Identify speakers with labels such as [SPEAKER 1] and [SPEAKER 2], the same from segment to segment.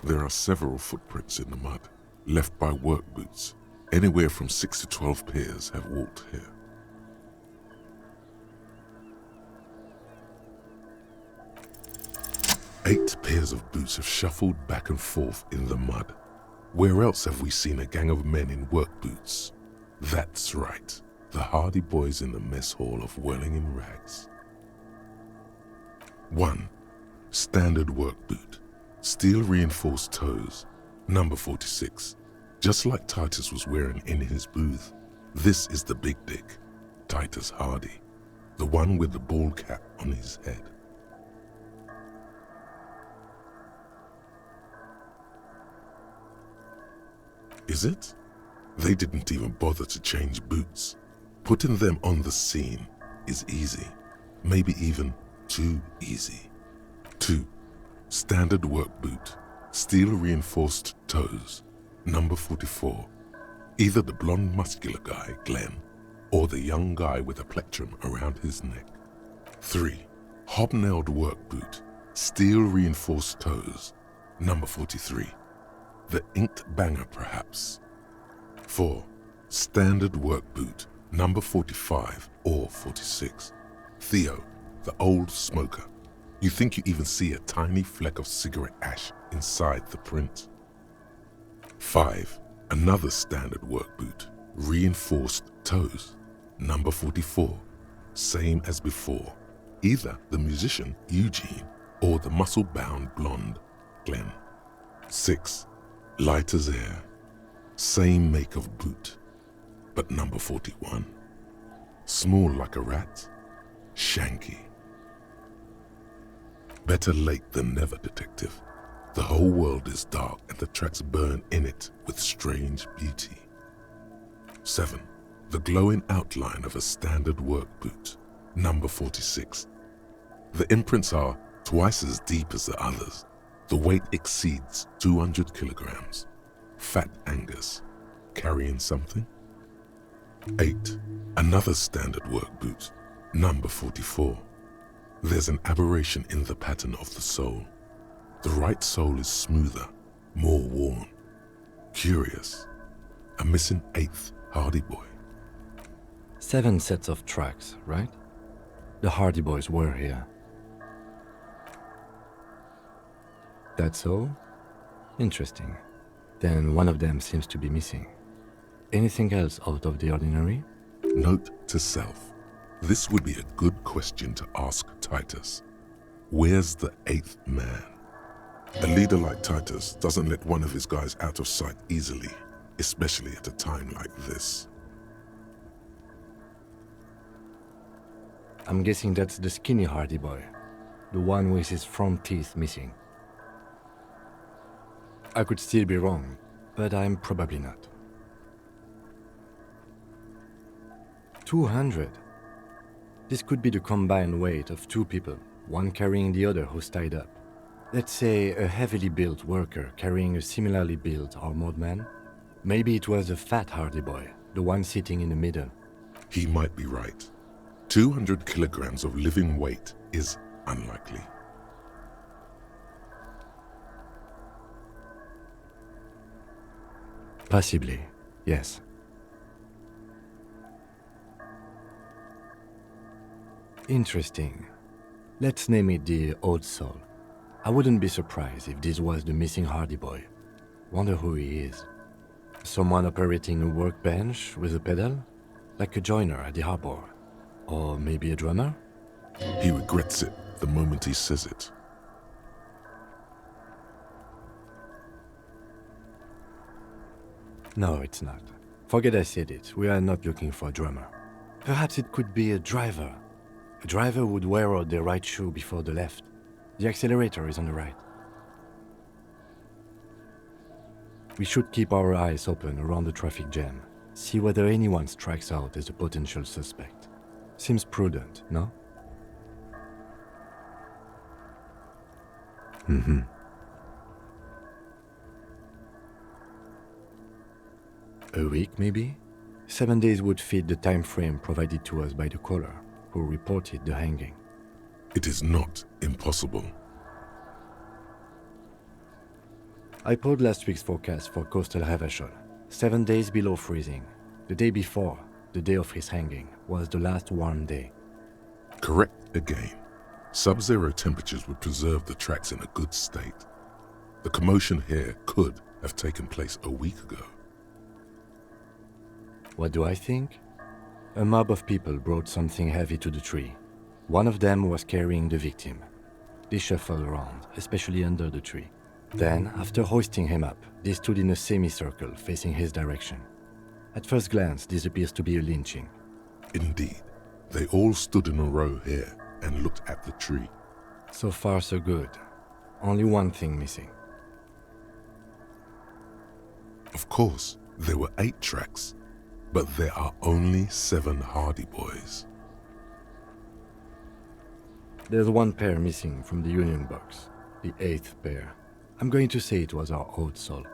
[SPEAKER 1] There are several footprints in the mud, left by work boots. Anywhere from 6 to 12 pairs have walked here. Eight pairs of boots have shuffled back and forth in the mud. Where else have we seen a gang of men in work boots? That's right, the hardy boys in the mess hall of whirling in rags. 1. Standard work boot. Steel reinforced toes. Number 46. Just like Titus was wearing in his booth. This is the big dick, Titus Hardy, the one with the ball cap on his head. Is it? They didn't even bother to change boots. Putting them on the scene is easy, maybe even too easy. 2. Standard work boot, steel reinforced toes. Number 44. Either the blonde muscular guy, Glenn, or the young guy with a plectrum around his neck. 3. Hobnailed work boot, steel reinforced toes. Number 43. The inked banger, perhaps. 4. Standard work boot, number 45 or 46. Theo, the old smoker. You think you even see a tiny fleck of cigarette ash inside the print. 5. Another standard work boot, reinforced toes. Number 44. Same as before. Either the musician, Eugene, or the muscle-bound blonde, Glenn. 6. Light as air. Same make of boot, but number 41. Small like a rat, Shanky. Better late than never, detective. The whole world is dark and the tracks burn in it with strange beauty. 7. The glowing outline of a standard work boot, number 46. The imprints are twice as deep as the others. The weight exceeds 200 kilograms. Fat Angus, carrying something. 8. Another standard work boot, number 44. There's an aberration in the pattern of the sole. The right sole is smoother, more worn. Curious. A missing 8th Hardy Boy.
[SPEAKER 2] 7 sets of tracks, right? The Hardy Boys were here. That's all? Interesting. Then one of them seems to be missing. Anything else out of the ordinary?
[SPEAKER 1] Note to self. This would be a good question to ask Titus. Where's the 8th man? A leader like Titus doesn't let one of his guys out of sight easily, especially at a time like this.
[SPEAKER 2] I'm guessing that's the skinny Hardy Boy, the one with his front teeth missing. I could still be wrong, but I'm probably not. 200. This could be the combined weight of 2 people, one carrying the other who's tied up. Let's say a heavily built worker carrying a similarly built armored man. Maybe it was a fat Hardy Boy, the one sitting in the middle.
[SPEAKER 1] He might be right. 200 kilograms of living weight is unlikely.
[SPEAKER 2] Possibly, yes. Interesting. Let's name it the Old Soul. I wouldn't be surprised if this was the missing Hardy Boy. Wonder who he is. Someone operating a workbench with a pedal? Like a joiner at the harbor? Or maybe a drummer?
[SPEAKER 1] He regrets it the moment he says it.
[SPEAKER 2] No, it's not. Forget I said it. We are not looking for a drummer. Perhaps it could be a driver. A driver would wear out the right shoe before the left. The accelerator is on the right. We should keep our eyes open around the traffic jam. See whether anyone strikes out as a potential suspect. Seems prudent, no? A week, maybe? 7 days would fit the time frame provided to us by the caller, who reported the hanging.
[SPEAKER 1] It is not impossible.
[SPEAKER 2] I pulled last week's forecast for coastal Havashol. 7 days below freezing. The day before, the day of his hanging, was the last warm day.
[SPEAKER 1] Correct again. Sub-zero temperatures would preserve the tracks in a good state. The commotion here could have taken place a week ago.
[SPEAKER 2] What do I think? A mob of people brought something heavy to the tree. One of them was carrying the victim. They shuffled around, especially under the tree. Then, after hoisting him up, they stood in a semicircle facing his direction. At first glance, this appears to be a lynching.
[SPEAKER 1] Indeed. They all stood in a row here and looked at the tree.
[SPEAKER 2] So far, so good. Only one thing missing.
[SPEAKER 1] Of course, there were 8 tracks, but there are only 7 Hardy Boys.
[SPEAKER 2] There's one pair missing from the Union box, the 8th pair. I'm going to say it was our old soul.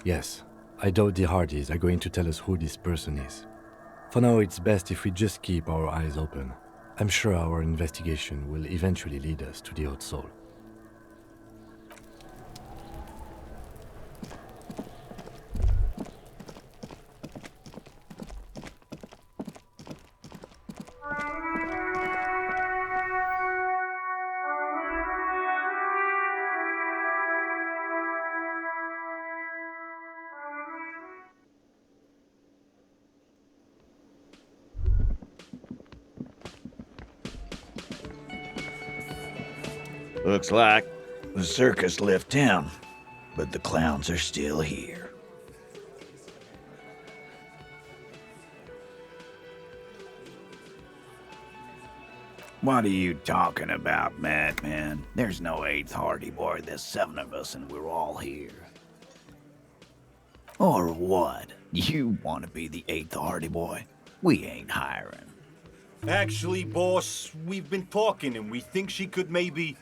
[SPEAKER 2] Yes, I doubt the Hardys are going to tell us who this person is. For now, it's best if we just keep our eyes open. I'm sure our investigation will eventually lead us to the old soul.
[SPEAKER 3] Looks like the circus left town, but the clowns are still here. What are you talking about, madman? There's no 8th Hardy Boy. There's 7 of us and we're all here. Or what? You want to be the 8th Hardy Boy? We ain't hiring.
[SPEAKER 4] Actually, boss, we've been talking and we think she could maybe...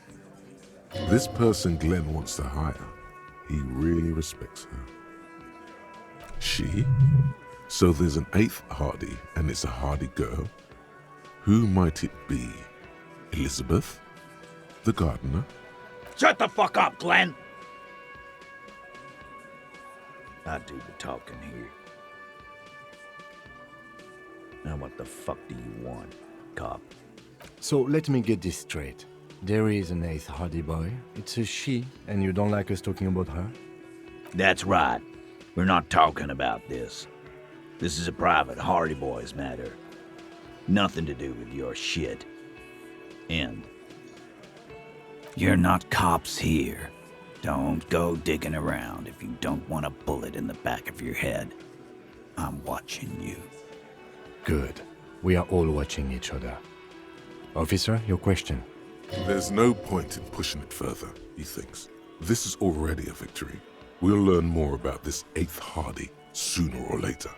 [SPEAKER 1] This person Glenn wants to hire, he really respects her. She? So there's an 8th Hardy and it's a Hardy girl? Who might it be? Elizabeth? The gardener?
[SPEAKER 3] Shut the fuck up, Glenn! I do the talking here. Now what the fuck do you want, cop?
[SPEAKER 2] So let me get this straight. There is an 8th Hardy Boy. It's a she, and you don't like us talking about her?
[SPEAKER 3] That's right. We're not talking about this. This is a private Hardy Boys matter. Nothing to do with your shit. End. You're not cops here. Don't go digging around if you don't want a bullet in the back of your head. I'm watching you.
[SPEAKER 2] Good. We are all watching each other. Officer, your question.
[SPEAKER 1] There's no point in pushing it further, he thinks. This is already a victory. We'll learn more about this 8th Hardy sooner or later.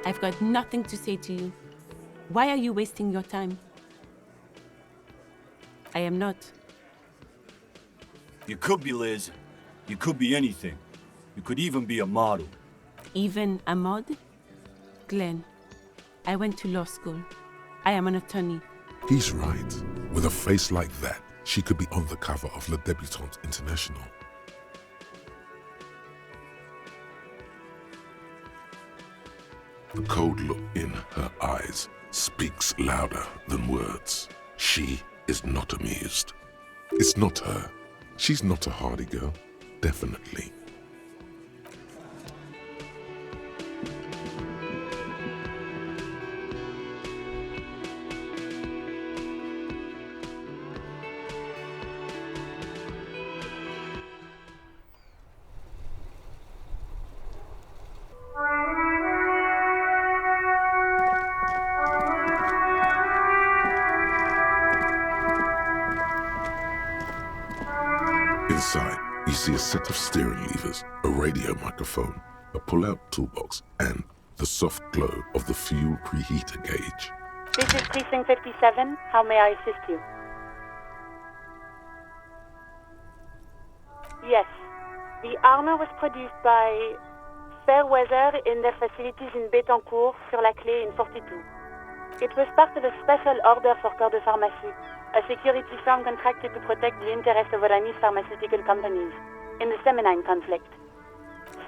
[SPEAKER 5] I've got nothing to say to you. Why are you wasting your time? I am not.
[SPEAKER 4] You could be Liz. You could be anything. You could even be a model.
[SPEAKER 5] Even a mod? Glenn, I went to law school. I am an attorney.
[SPEAKER 1] He's right. With a face like that, she could be on the cover of Le Debutante International. The cold look in her eyes speaks louder than words. She is not amused. It's not her. She's not a Hardy girl. Definitely. Inside, you see a set of steering levers, a radio microphone, a pull-out toolbox, and the soft glow of the fuel preheater gauge.
[SPEAKER 6] This is Precinct 57. How may I assist you? Yes. The armor was produced by Fairweather in their facilities in Betancourt sur la Clé in 42. It was part of a special order for Corps de Pharmacie, a security firm contracted to protect the interests of Oranese pharmaceutical companies in the Semenine conflict.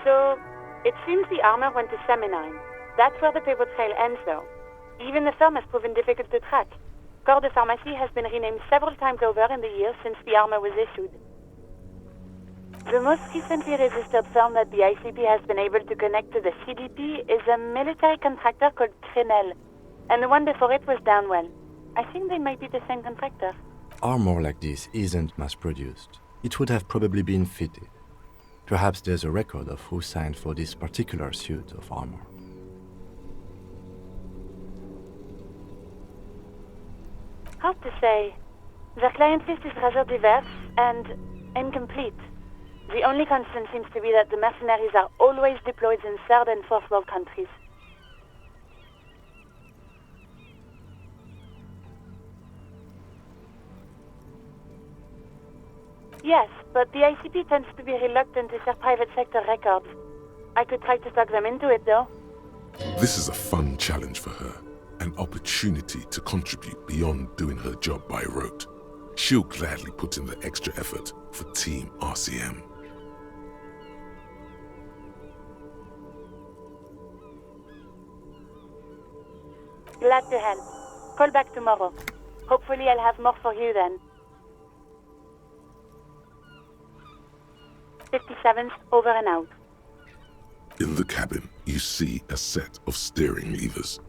[SPEAKER 6] So, it seems the armor went to Semenine. That's where the paper trail ends, though. Even the firm has proven difficult to track. Corps de Pharmacie has been renamed several times over in the years since the armor was issued. The most recently registered firm that the ICP has been able to connect to the CDP is a military contractor called Trinell, and the one before it was Downwell. I think they might be the same contractor.
[SPEAKER 2] Armor like this isn't mass-produced. It would have probably been fitted. Perhaps there's a record of who signed for this particular suit of armor.
[SPEAKER 6] Hard to say. The client list is rather diverse and incomplete. The only constant seems to be that the mercenaries are always deployed in third and fourth world countries. Yes, but the ICP tends to be reluctant to share private sector records. I could try to talk them into it, though.
[SPEAKER 1] This is a fun challenge for her, an opportunity to contribute beyond doing her job by rote. She'll gladly put in the extra effort for Team RCM.
[SPEAKER 6] Glad to help. Call back tomorrow. Hopefully I'll have more for you then. 57th, over and out.
[SPEAKER 1] In the cabin, you see a set of steering levers.